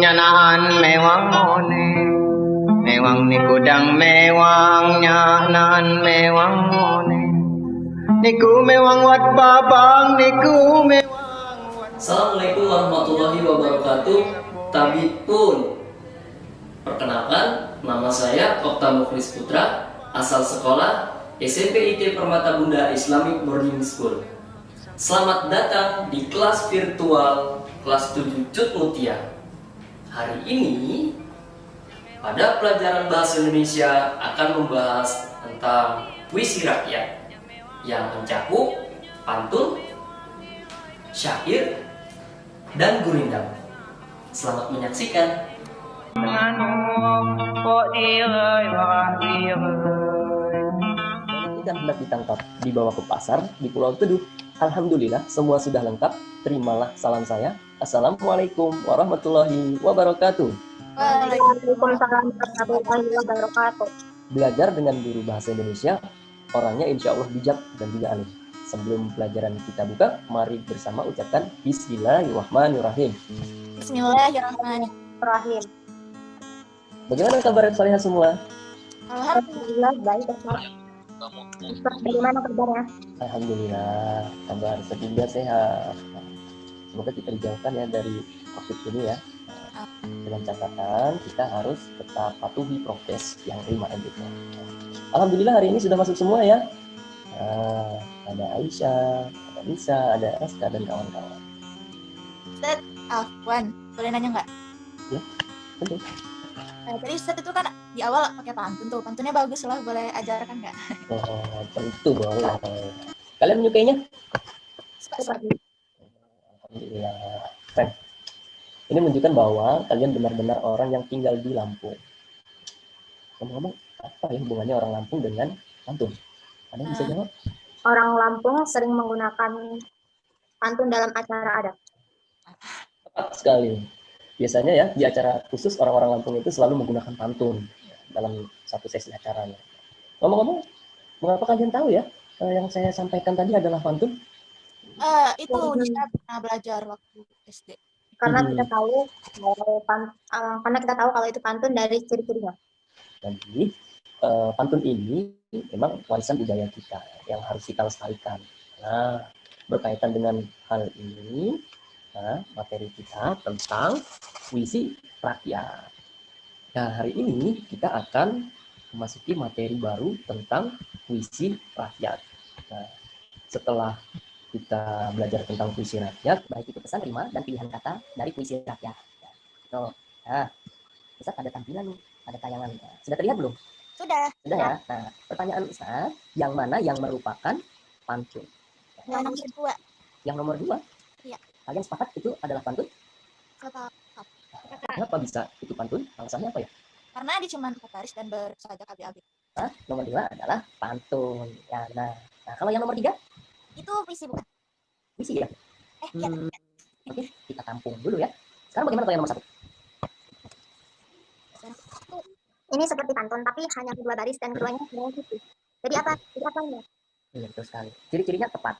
nyanaan mewang mone. Mewang niku dang mewang nyanaan mewang mone. Niku mewang wat babang niku mewang wat. Assalamualaikum warahmatullahi wabarakatuh. Tabipun. Perkenalkan, nama saya Okta Mukhlis Putra, asal sekolah SMP IT Permata Bunda Islamic Boarding School. Selamat datang di kelas virtual kelas 7 Cut Mutia. Hari ini pada pelajaran bahasa Indonesia akan membahas tentang puisi rakyat yang mencakup pantun, syair, dan gurindam. Selamat menyaksikan. Ikan hendak ditangkap, dibawa ke pasar di Pulau Teduh. Alhamdulillah, semua sudah lengkap. Terimalah salam saya. Assalamualaikum warahmatullahi wabarakatuh. Waalaikumsalam warahmatullahi wabarakatuh. Belajar dengan guru bahasa Indonesia, orangnya insya Allah bijak dan juga alim. Sebelum pelajaran kita buka, mari bersama ucapkan Bismillahirrahmanirrahim. Bismillahirrahmanirrahim. Bagaimana kabar Salihah semua? Alhamdulillah baik. Ustaz, bagaimana kabarnya? Alhamdulillah, kabar ketiga sehat. Semoga kita dijauhkan ya dari COVID ini ya. Dengan catatan kita harus tetap patuhi prokes yang 5M itu. Alhamdulillah hari ini sudah masuk semua ya. Ada Aisyah, ada Nisa, ada Aska dan kawan-kawan. Ustaz, Afwan, boleh nanya nggak? Ya, betul. Tadi Ustaz itu kan di awal pakai pantun tuh, pantunnya bagus loh, boleh ajarkan nggak? Oh, tentu boleh. Kalian menyukainya? Suka. Alhamdulillah. Keren. Ini menunjukkan bahwa kalian benar-benar orang yang tinggal di Lampung. Ngomong-ngomong, apa ya hubungannya orang Lampung dengan pantun? Ada yang bisa jawab? Orang Lampung sering menggunakan pantun dalam acara adat. Tepat sekali. Biasanya ya di acara khusus orang-orang Lampung itu selalu menggunakan pantun dalam satu sesi acaranya. Ngomong-ngomong, mengapa kalian tahu ya yang saya sampaikan tadi adalah pantun? Itu Nisa pernah belajar waktu SD. Karena kita tahu kalau itu pantun dari ciri-cirinya. Jadi pantun ini memang warisan budaya kita yang harus kita lestarikan. Nah, berkaitan dengan hal ini, materi kita tentang puisi rakyat. Nah, hari ini kita akan memasuki materi baru tentang puisi rakyat. Nah, setelah kita belajar tentang puisi rakyat, baik itu pesan, rima, dan pilihan kata dari puisi rakyat. Nah, Ustaz ada tampilan nih, ada tayangan. Sudah terlihat belum? Sudah. Sudah ya. Nah, pertanyaan Ustaz, yang mana yang merupakan pantun? Yang nomor 2. Yang nomor 2? Iya. Kalian sepakat itu adalah pantun? Sepakat. Kenapa bisa itu pantun? Alasannya apa ya? Karena dia cuma baris dan bersaja KB-AB. Nomor 2 adalah pantun. Ya, nah, kalau yang nomor 3? Itu puisi bukan? Puisi ya? Iya. Oke, kita tampung dulu ya. Sekarang bagaimana kalau yang nomor 1? Ini seperti pantun, tapi hanya 2 baris dan keduanya dengan puisi. Jadi apa? Jadi apa ini? Iya, betul sekali. Ciri-cirinya tepat.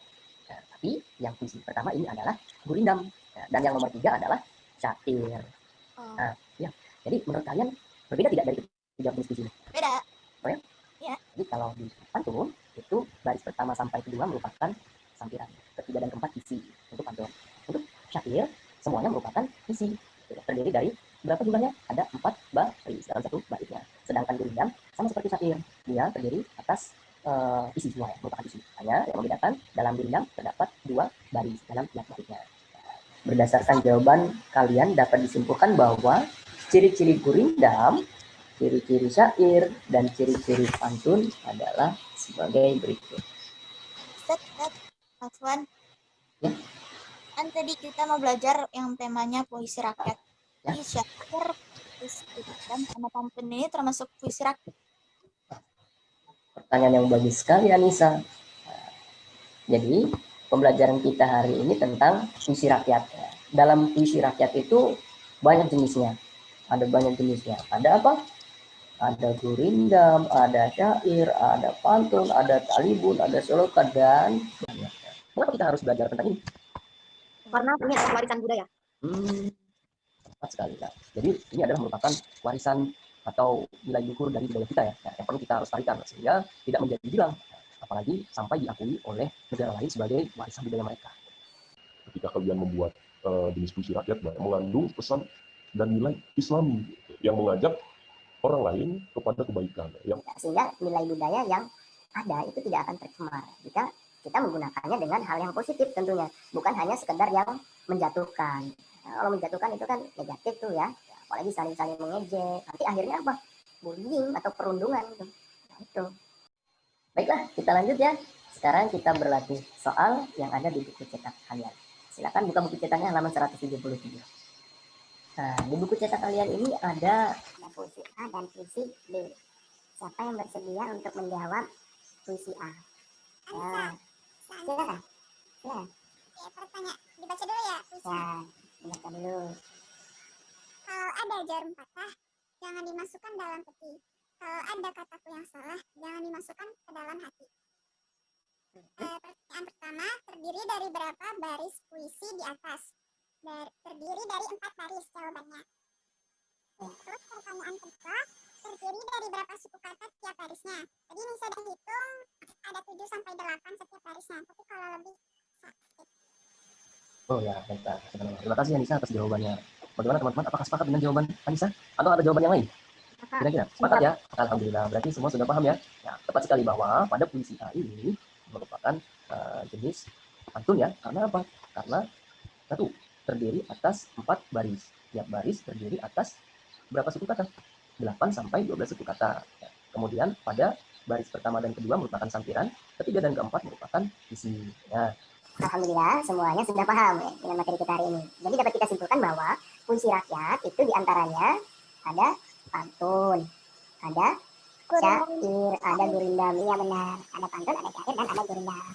Nah, tapi yang puisi pertama ini adalah gurindam. Nah, dan yang nomor 3 adalah syair. Nah, ya. Jadi menurut kalian berbeda tidak dari tiga jenis puisi ini? Beda. Oh ya? Iya. Jadi kalau di pantun itu baris pertama sampai kedua merupakan sampiran, ketiga dan keempat isi untuk pantun. Untuk syair semuanya merupakan isi. Terdiri dari berapa jumlahnya? Ada 4 baris dalam satu barisnya. Sedangkan gurindam sama seperti syair, dia terdiri atas isi semua ya, merupakan isi. Hanya yang membedakan dalam gurindam terdapat 2 baris dalam tiap barisnya. Berdasarkan jawaban kalian dapat disimpulkan bahwa ciri-ciri gurindam, ciri-ciri syair, dan ciri-ciri pantun adalah sebagai berikut. Ustaz, Afwan. Ya. Kan tadi kita mau belajar yang temanya puisi rakyat. Ya. Jadi syair, puisi gurindam, sama pantun ini termasuk puisi rakyat. Pertanyaan yang bagus sekali Anissa. Jadi pembelajaran kita hari ini tentang puisi rakyat. Dalam puisi rakyat itu banyak jenisnya. Ada banyak jenisnya. Ada apa? Ada gurindam, ada syair, ada pantun, ada talibun, ada soloka, dan banyak. Mengapa kita harus belajar tentang ini? Karena ini adalah warisan budaya. Tepat sekali. Nah, jadi ini adalah merupakan warisan atau nilai luhur dari budaya kita ya, yang perlu kita lestarikan sehingga tidak menjadi hilang, apalagi sampai diakui oleh negara lain sebagai warisan budaya mereka. Ketika kalian membuat jenis puisi rakyat mengandung pesan dan nilai Islami yang mengajak orang lain kepada kebaikan. Sehingga nilai budaya yang ada itu tidak akan tercemar jika kita menggunakannya dengan hal yang positif tentunya, bukan hanya sekedar yang menjatuhkan. Nah, kalau menjatuhkan itu kan negatif tuh ya, apalagi saling-saling mengejek, nanti akhirnya apa? Bullying atau perundungan gitu. Nah, itu. Baiklah, kita lanjut ya. Sekarang kita berlatih soal yang ada di buku cetak kalian. Silakan buka buku cetaknya halaman 173. Nah, di buku cetak kalian ini ada puisi A dan puisi B. Siapa yang bersedia untuk menjawab puisi A? Ya, silakan. Ya. Ya, pertanyaan dibaca dulu ya. Ya, baca dulu. Kalau ada jarum patah, jangan dimasukkan dalam peti. Kalau ada kataku yang salah, jangan dimasukkan ke dalam hati. Pertanyaan pertama, terdiri dari berapa baris puisi di atas? Terdiri dari 4 baris jawabannya. Terus pertanyaan kedua, terdiri dari berapa suku kata tiap barisnya? Jadi ini saya sudah hitung, ada 7 sampai 8 setiap barisnya. Tapi kalau lebih, sakit. Oh ya, baiklah. Terima kasih Anissa atas jawabannya. Bagaimana teman-teman? Apakah sepakat dengan jawaban Anissa? Atau ada jawaban yang lain? Kira-kira sepakat ya? Alhamdulillah. Berarti semua sudah paham ya? Ya, tepat sekali bahwa pada puisi A ini merupakan jenis pantun ya. Karena apa? Karena satu, terdiri atas 4 baris. Tiap baris terdiri atas berapa suku kata? 8 sampai 12 suku kata. Ya. Kemudian pada baris pertama dan kedua merupakan sampiran, ketiga dan keempat merupakan isi. Ya. Alhamdulillah semuanya sudah paham ya, dengan materi kita hari ini. Jadi dapat kita simpulkan bahwa puisi rakyat itu diantaranya ada pantun, ada syair, ada gurindam. Iya benar, ada pantun, ada syair, dan ada gurindam.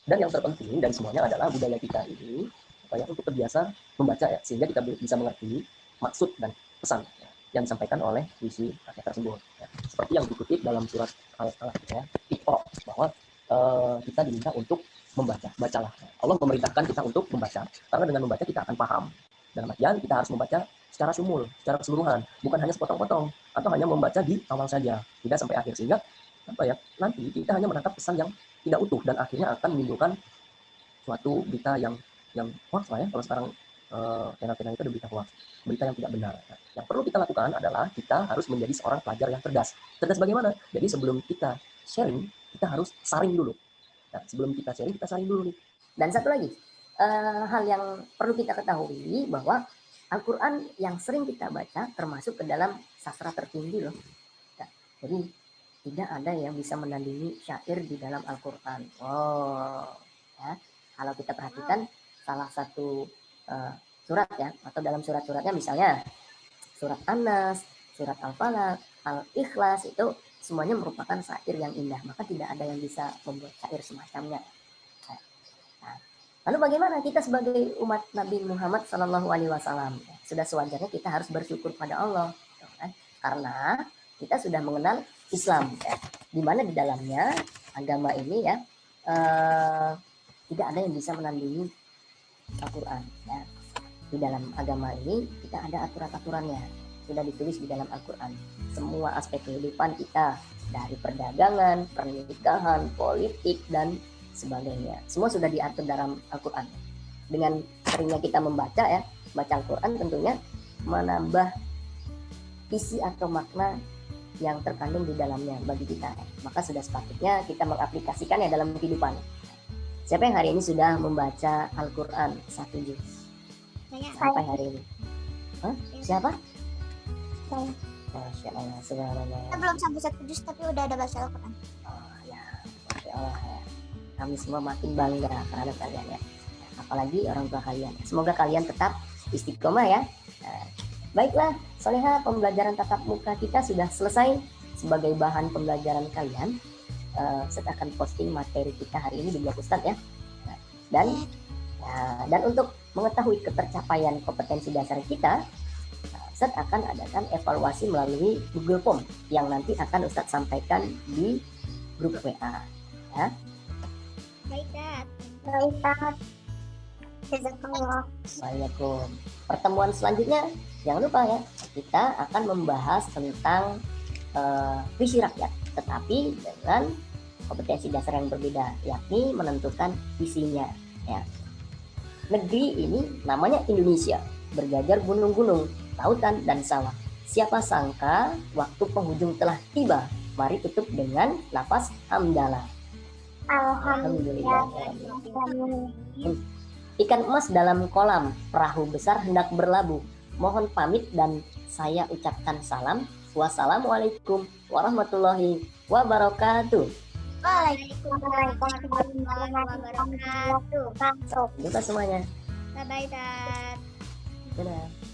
Dan yang terpenting dari semuanya adalah budaya kita ini supaya untuk terbiasa membaca ya, sehingga kita bisa mengerti maksud dan pesan ya, yang disampaikan oleh puisi rakyat tersebut. Ya. Seperti yang dikutip dalam surat Al-Alaq ya, Iqra, bahwa kita diminta untuk membaca, bacalah. Allah memerintahkan kita untuk membaca, karena dengan membaca kita akan paham. Dalam artian kita harus membaca secara sumul, secara keseluruhan, bukan hanya sepotong-potong, atau hanya membaca di awal saja, tidak sampai akhir, sehingga apa ya, nanti kita hanya menangkap pesan yang tidak utuh dan akhirnya akan menimbulkan suatu berita yang hoax lah ya. Kalau sekarang channel-channel itu ada berita hoax, berita yang tidak benar. Nah, yang perlu kita lakukan adalah kita harus menjadi seorang pelajar yang cerdas. Cerdas bagaimana? Jadi sebelum kita sharing, kita harus saring dulu. Nah, sebelum kita sharing, kita saring dulu nih. Dan satu lagi, hal yang perlu kita ketahui bahwa Al-Quran yang sering kita baca termasuk ke dalam sastra tertinggi loh. Nah, jadi tidak ada yang bisa menandingi syair di dalam Al-Quran. Oh, ya. Kalau kita perhatikan salah satu surat ya, atau dalam surat-suratnya misalnya surat An-Nas, surat Al-Falaq, Al-Ikhlas, itu semuanya merupakan syair yang indah, maka tidak ada yang bisa membuat syair semacamnya. Nah, lalu bagaimana kita sebagai umat Nabi Muhammad SAW? Sudah sewajarnya kita harus bersyukur pada Allah, kan? Karena kita sudah mengenal Islam, ya, di mana di dalamnya agama ini ya tidak ada yang bisa menandingi Al-Quran. Ya. Di dalam agama ini kita ada aturan-aturannya, sudah ditulis di dalam Al-Quran. Semua aspek kehidupan kita, dari perdagangan, pernikahan, politik, dan sebagainya, semua sudah diatur dalam Al-Quran. Dengan seringnya kita membaca ya, baca Al-Quran tentunya menambah isi atau makna yang terkandung di dalamnya bagi kita. Maka sudah sepatutnya kita mengaplikasikannya dalam kehidupan. Siapa yang hari ini sudah membaca Al-Quran 1 juz? Sampai hari ini? Hah? Siapa? Saya. Masya Allah, subhanallah. Kita belum sampai 1 juz tapi udah ada baca Al-Quran. Oh ya, Masya Allah ya. Kami semua makin bangga terhadap kalian ya. Apalagi orang tua kalian. Semoga kalian tetap istiqomah ya. Nah, baiklah, Soleha, pembelajaran tatap muka kita sudah selesai. Sebagai bahan pembelajaran kalian, Ustaz akan posting materi kita hari ini di blog Ustaz ya. Nah, dan untuk mengetahui ketercapaian kompetensi dasar kita, Ustaz akan adakan evaluasi melalui Google Form yang nanti akan Ustaz sampaikan di grup WA. Ya. Baik, Dad. Baik, Ustaz. Jazakallah. Waalaikumsalam. Pertemuan selanjutnya jangan lupa ya, kita akan membahas tentang puisi rakyat, tetapi dengan kompetensi dasar yang berbeda, yakni menentukan visinya ya. Negeri ini namanya Indonesia, berjajar gunung-gunung, lautan dan sawah. Siapa sangka waktu penghujung telah tiba. Mari tutup dengan lafaz hamdalah. Alhamdulillah. Ikan emas dalam kolam, perahu besar hendak berlabuh. Mohon pamit dan saya ucapkan salam. Wassalamualaikum warahmatullahi wabarakatuh. Waalaikumsalam warahmatullahi wabarakatuh. Lupa semuanya. Bye-bye, Dad. Dadah.